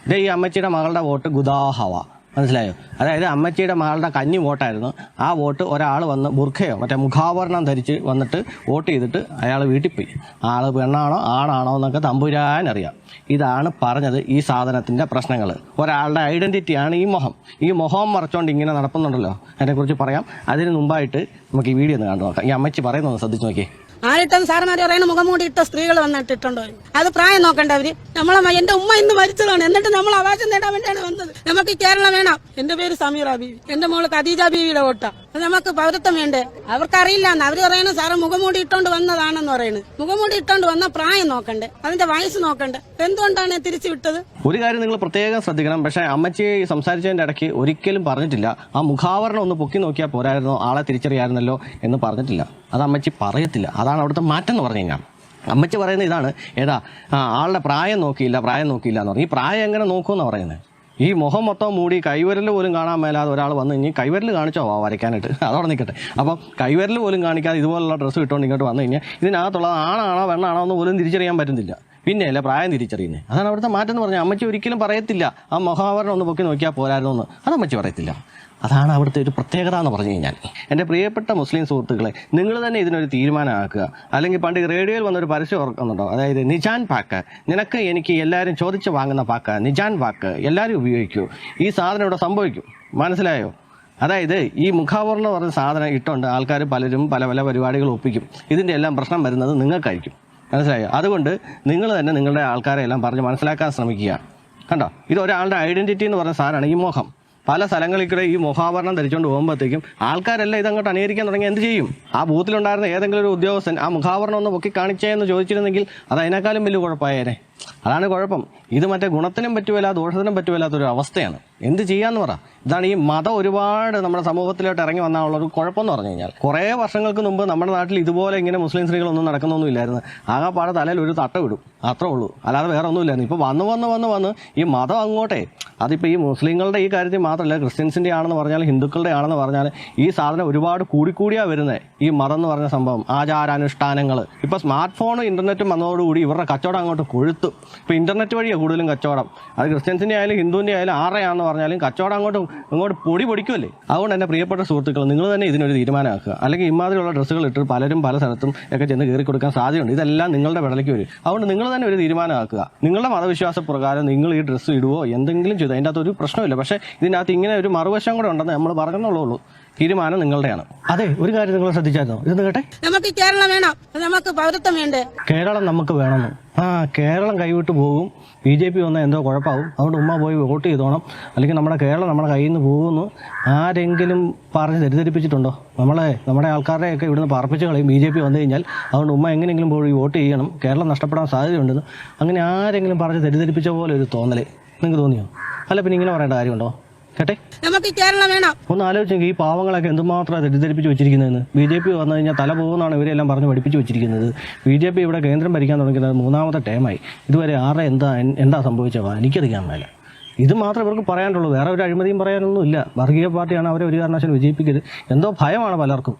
ഇത് ഈ അമ്മച്ചിയുടെ മകളുടെ വോട്ട് ഗുദാഹവ, മനസ്സിലായോ? അതായത് അമ്മച്ചിയുടെ മകളുടെ കഞ്ഞി വോട്ടായിരുന്നു. ആ വോട്ട് ഒരാൾ വന്ന് ബുർഖയോ മറ്റേ മുഖാവരണം ധരിച്ച് വന്നിട്ട് വോട്ട് ചെയ്തിട്ട് അയാൾ വീട്ടിൽ പോയി. ആൾ പെണ്ണാണോ ആണാണോ എന്നൊക്കെ തമ്പുരാനറിയാം. ഇതാണ് പറഞ്ഞത് ഈ സാധനത്തിൻ്റെ പ്രശ്നങ്ങൾ. ഒരാളുടെ ഐഡൻറ്റിറ്റിയാണ് ഈ മുഖം. ഈ മുഖം മറച്ചുകൊണ്ട് ഇങ്ങനെ നടക്കുന്നുണ്ടല്ലോ. അതിനെക്കുറിച്ച് പറയാം. അതിന് മുമ്പായിട്ട് നമുക്ക് ഈ വീഡിയോ ഒന്ന് കണ്ടു നോക്കാം. ഈ അമ്മച്ചി പറയുന്നൊന്ന് ശ്രദ്ധിച്ച് നോക്കി. ആരിട്ടും സാറന്മാർ പറയുന്ന മുഖം മൂടി ഇട്ട സ്ത്രീകൾ വന്നിട്ടുണ്ടോ? അത് പ്രായം നോക്കണ്ടവര്. എന്റെ ഉമ്മ ഇന്ന് മരിച്ചതാണ്, എന്നിട്ട് നമ്മൾ അവകാശം നേടാൻ വേണ്ടിയാണ് വന്നത്. നമുക്ക് കേരളം വേണം. എന്റെ പേര് സമീറ ബീവി, എന്റെ മോള് ഖദീജ ബീവിയുടെ വോട്ടാ. അത് നമുക്ക് പൗരത്വം വേണ്ടേ? അവർക്കറിയില്ലാന്ന് അവര് പറയുന്നത്. സാറ് മുഖംമൂടി ഇട്ടോണ്ട് വന്നതാണെന്ന് പറയുന്നത്. മുഖംമൂടി ഇട്ടോണ്ട് വന്ന പ്രായം നോക്കണ്ടേ, അതിന്റെ വയസ്സ് നോക്കണ്ടേ? എന്തുകൊണ്ടാണ് തിരിച്ചു വിട്ടത്? ഒരു കാര്യം നിങ്ങൾ പ്രത്യേകം ശ്രദ്ധിക്കണം. പക്ഷേ അമ്മച്ചി സംസാരിച്ചതിൻ്റെ ഇടയ്ക്ക് ഒരിക്കലും പറഞ്ഞിട്ടില്ല ആ മുഖാവരണം ഒന്ന് പൊക്കി നോക്കിയാൽ പോരായിരുന്നോ, ആളെ തിരിച്ചറിയായിരുന്നല്ലോ എന്ന് പറഞ്ഞിട്ടില്ല. അത് അമ്മച്ചി പറയത്തില്ല. അതാണ് അവിടുത്തെ മാറ്റം എന്ന് പറഞ്ഞു കഴിഞ്ഞാൽ. അമ്മച്ചി പറയുന്നത് ഇതാണ്, ആളുടെ പ്രായം നോക്കിയില്ല എന്ന് പറഞ്ഞു. ഈ പ്രായം എങ്ങനെ നോക്കുമെന്നാണ് പറയുന്നത്? ഈ മുഖം മൊത്തം മൂടി കൈവിരൽ പോലും കാണാൻ മേലാതെ ഒരാൾ വന്ന് ഇനി കൈവിരൽ കാണിച്ചോ വരയ്ക്കാനായിട്ട്, അതോടെ നിൽക്കട്ടെ. അപ്പം കൈവിരൽ പോലും കാണിക്കാതെ ഇതുപോലുള്ള ഡ്രസ്സ് ഇട്ടുകൊണ്ട് ഇങ്ങോട്ട് വന്നു കഴിഞ്ഞാൽ ഇതിനകത്തുള്ളത് ആണാണോ പെണ്ണാണോ എന്ന് പോലും തിരിച്ചറിയാൻ പറ്റുന്നില്ല. പിന്നെയല്ല പ്രായം തിരിച്ചറിയുന്നത്. അതാണ് അവിടുത്തെ മാറ്റം എന്ന് പറഞ്ഞാൽ. അമ്മച്ചി ഒരിക്കലും പറയത്തില്ല ആ മുഖാവരണം ഒന്ന് പൊക്കി നോക്കിയാൽ പോരായിരുന്നു എന്ന്. അത് അമ്മച്ചി പറയത്തില്ല. അതാണ് അവിടുത്തെ ഒരു പ്രത്യേകത എന്ന് പറഞ്ഞു കഴിഞ്ഞാൽ. എൻ്റെ പ്രിയപ്പെട്ട മുസ്ലിം സുഹൃത്തുക്കളെ, നിങ്ങൾ തന്നെ ഇതിനൊരു തീരുമാനമാക്കുക. അല്ലെങ്കിൽ പണ്ട് റേഡിയോയിൽ വന്നൊരു പരസ്യം ഓർക്കുന്നുണ്ടോ? അതായത് നിജാൻ പാക്ക്, നിനക്ക് എനിക്ക് എല്ലാവരും ചോദിച്ച് വാങ്ങുന്ന പാക്ക്, നിജാൻ പാക്ക് എല്ലാവരും ഉപയോഗിക്കൂ. ഈ സാധനം ഇവിടെ സംഭവിക്കും, മനസ്സിലായോ? അതായത് ഈ മുഖാവരണം എന്ന് പറഞ്ഞ സാധനം ഇട്ടുകൊണ്ട് ആൾക്കാർ പലരും പല പല പരിപാടികൾ ഒപ്പിക്കും. ഇതിൻ്റെ എല്ലാം പ്രശ്നം വരുന്നത് നിങ്ങൾക്കായിരിക്കും, മനസ്സിലായോ? അതുകൊണ്ട് നിങ്ങൾ തന്നെ നിങ്ങളുടെ ആൾക്കാരെ എല്ലാം പറഞ്ഞ് മനസ്സിലാക്കാൻ ശ്രമിക്കുക. കണ്ടോ, ഇത് ഒരാളുടെ ഐഡൻറ്റിറ്റി എന്ന് പറഞ്ഞ സാധനമാണ് ഈ മുഖം. പല സ്ഥലങ്ങളിൽ കൂടെ ഈ മുഖാവരണം ധരിച്ചുകൊണ്ട് പോകുമ്പോഴത്തേക്കും ആൾക്കാരെല്ലാം ഇതങ്ങോട്ട് അനുകരിക്കാൻ തുടങ്ങി. എന്ത് ചെയ്യും? ആ ബൂത്തിലുണ്ടായിരുന്ന ഏതെങ്കിലും ഒരു ഉദ്യോഗസ്ഥൻ ആ മുഖാവരണം ഒന്ന് പൊക്കി കാണിച്ചേ എന്ന് ചോദിച്ചിരുന്നെങ്കിൽ അത് അതിനേക്കാളും വലിയ കുഴപ്പമായേനെ. അതാണ് കുഴപ്പം. ഇത് മറ്റേ ഗുണത്തിനും പറ്റുമല്ല ദോഷത്തിനും പറ്റുമല്ലാത്തൊരു അവസ്ഥയാണ്. എന്ത് ചെയ്യാന്ന് പറ. ഇതാണ് ഈ മതം ഒരുപാട് നമ്മുടെ സമൂഹത്തിലോട്ട് ഇറങ്ങി വന്നാലുള്ളൊരു കുഴപ്പമെന്ന് പറഞ്ഞു കഴിഞ്ഞാൽ. കുറേ വർഷങ്ങൾക്ക് മുമ്പ് നമ്മുടെ നാട്ടിൽ ഇതുപോലെ ഇങ്ങനെ മുസ്ലിം സ്ത്രീകളൊന്നും നടക്കുന്നൊന്നും ഇല്ലായിരുന്നു. ആകെപ്പാടെ തലയിൽ ഒരു തട്ട വിടും, അത്രേ ഉള്ളൂ. അല്ലാതെ വേറെ ഒന്നും ഇല്ലായിരുന്നു. ഇപ്പോൾ വന്ന് ഈ മതം അങ്ങോട്ടേ, അതിപ്പോൾ ഈ മുസ്ലിങ്ങളുടെ ഈ കാര്യത്തിൽ മാത്രമല്ല, ക്രിസ്ത്യൻസിൻ്റെ ആണെന്ന് പറഞ്ഞാൽ ഹിന്ദുക്കളുടെ ആണെന്ന് പറഞ്ഞാൽ ഈ സാധനം ഒരുപാട് കൂടിക്കൂടിയാണ് വരുന്നത്. ഈ മതം എന്ന് പറഞ്ഞ സംഭവം, ആചാരാനുഷ്ഠാനങ്ങൾ. ഇപ്പോൾ സ്മാർട്ട് ഫോണും ഇൻ്റർനെറ്റും വന്നതോടുകൂടി ഇവരുടെ കച്ചവടം അങ്ങോട്ട് കൊഴുത്തു. ഇപ്പോൾ ഇൻ്റർനെറ്റ് വഴിയാണ് കൂടുതലും കച്ചവടം. അത് ക്രിസ്ത്യൻസിൻ്റെ ആയാലും ഹിന്ദുവിൻ്റെ ആയാലും ആരെയാണെന്ന് പറഞ്ഞാലും കച്ചവടം അങ്ങോട്ട് പൊടിക്കുമല്ലേ. അതുകൊണ്ട് എൻ്റെ പ്രിയപ്പെട്ട സുഹൃത്തുക്കൾ, നിങ്ങൾ തന്നെ ഇതിനൊരു തീരുമാനമാക്കുക. അല്ലെങ്കിൽ ഇമാതിരിയുള്ള ഡ്രസ്സുകൾ ഇട്ട് പലരും പല സ്ഥലത്തും ഒക്കെ ചെന്ന് കയറി കൊടുക്കാൻ സാധ്യതയുണ്ട്. ഇതെല്ലാം നിങ്ങളുടെ വിടലേക്ക് വരും. അതുകൊണ്ട് നിങ്ങൾ തന്നെ ഒരു തീരുമാനമാക്കുക. നിങ്ങളുടെ മതവിശ്വാസ പ്രകാരം നിങ്ങൾ ഈ ഡ്രസ്സ് ഇടുവോ എന്തെങ്കിലും ചെയ്തോ, അതിൻ്റെ അകത്ത് ഒരു പ്രശ്നമില്ല. പക്ഷേ ഇതിനകത്ത് ഇങ്ങനെ ഒരു മറുവശം കൂടെ ഉണ്ടെന്ന് നമ്മൾ പറഞ്ഞെന്നുള്ളൂ. തീരുമാനം നിങ്ങളുടെയാണ്. അതെ, ഒരു കാര്യം നിങ്ങൾ ശ്രദ്ധിച്ചായിരുന്നോ? ഇതെന്ന് കേട്ടെ, നമുക്ക് കേരളം വേണം, നമുക്ക് പൗരത്വം വേണ്ടേ? കേരളം നമുക്ക് വേണമെന്ന്. കേരളം കൈവിട്ട് പോകും, BJP വന്നാൽ എന്തോ കുഴപ്പമാവും, അതുകൊണ്ട് ഉമ്മ പോയി വോട്ട് ചെയ്തോണം, അല്ലെങ്കിൽ നമ്മുടെ കേരളം നമ്മുടെ കയ്യിൽ നിന്ന് പോകുമെന്ന് ആരെങ്കിലും പറഞ്ഞ് തെറ്റിദ്ധരിപ്പിച്ചിട്ടുണ്ടോ? നമ്മുടെ ആൾക്കാരെയൊക്കെ ഇവിടുന്ന് പറപ്പിച്ച് കളയും BJP വന്നു കഴിഞ്ഞാൽ. അതുകൊണ്ട് ഉമ്മ എങ്ങനെയെങ്കിലും പോയി വോട്ട് ചെയ്യണം, കേരളം നഷ്ടപ്പെടാൻ സാധ്യതയുണ്ടെന്ന് അങ്ങനെ ആരെങ്കിലും പറഞ്ഞ് തെറ്റിദ്ധരിപ്പിച്ച പോലെ ഒരു തോന്നൽ നിങ്ങൾക്ക് തോന്നിയോ? അല്ല പിന്നെ ഇങ്ങനെ പറയേണ്ട കാര്യമുണ്ടോ? കേട്ടെ, നമുക്ക് കേരളം വേണം. ഒന്ന് ആലോചിച്ചെങ്കിൽ ഈ പാവങ്ങളൊക്കെ എന്തുമാത്രം തെറ്റിദ്ധരിപ്പിച്ച് വെച്ചിരിക്കുന്നതെന്ന്. BJP വന്നു കഴിഞ്ഞാൽ തല പോകുന്നതാണ് ഇവരെല്ലാം പറഞ്ഞ് പഠിപ്പിച്ച് വെച്ചിരിക്കുന്നത്. BJP ഇവിടെ കേന്ദ്രം ഭരിക്കാൻ തുടങ്ങിയത് 3ാമത്തെ ടേമായി. ഇതുവരെ എന്താ സംഭവിച്ചത് എനിക്കറിയാൻ മേല. ഇത് മാത്രമേ ഇവർക്ക് പറയാനുള്ളൂ. വേറെ ഒരു അഴിമതിയും പറയാനൊന്നും ഇല്ല. വർഗീയ പാർട്ടിയാണ് അവരെ ഒരു കാരണവശാലും വിജയിപ്പിക്കരുത്. എന്തോ ഭയമാണ് പലർക്കും.